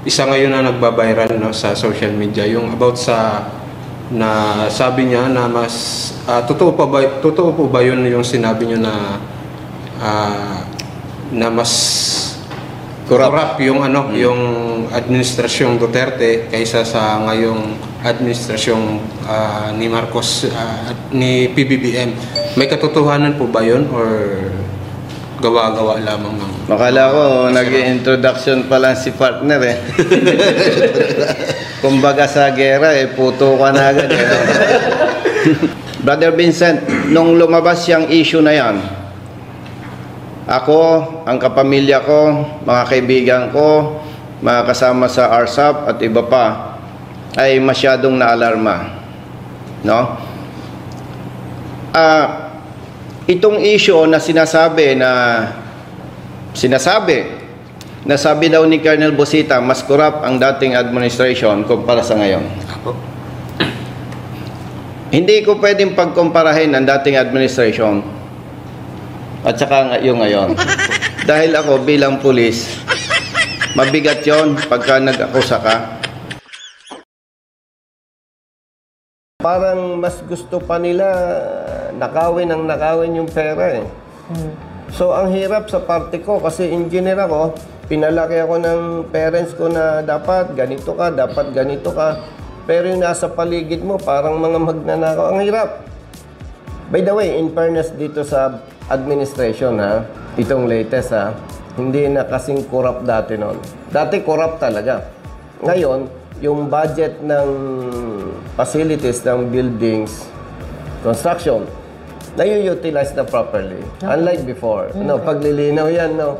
isa ngayon na nagba-viral, no, sa social media, yung about sa na sabi niya na mas totoo po ba yun yung sinabi niyo na mas corrupt yung yung administrasyong Duterte kaysa sa ngayong administrasyong ni Marcos ni PBBM. May katotohanan po ba yun or gawa-gawa lamang ng... Makala ko, nag-introduction pa lang si partner eh. Kumbaga sa gera eh, puto ka na agad eh. Brother Vincent, nung lumabas yung issue na yan, ako, ang kapamilya ko, mga kaibigan ko, mga kasama sa RSAP at iba pa, ay masyadong naalarma. No? Itong issue na sinasabi sabi daw ni Colonel Busita, mas corrupt ang dating administration kumpara sa ngayon. Hindi ko pwedeng pagkumparahin ang dating administration at saka yung ngayon. Dahil ako bilang pulis, mabigat yon pagka nag-akusa ka. Parang mas gusto pa nila nakawin yung pera eh. So ang hirap sa parte ko kasi engineer ako, pinalaki ako ng parents ko na dapat ganito ka, dapat ganito ka. Pero yung nasa paligid mo parang mga magnanakaw. Ang hirap. By the way, in fairness dito sa administration ha, itong latest ha, hindi na kasing corrupt dati noon. Dati corrupt talaga. Ngayon, yung budget ng facilities, ng buildings, construction, na-utilize na properly. Unlike before. No, paglilinaw yan, no?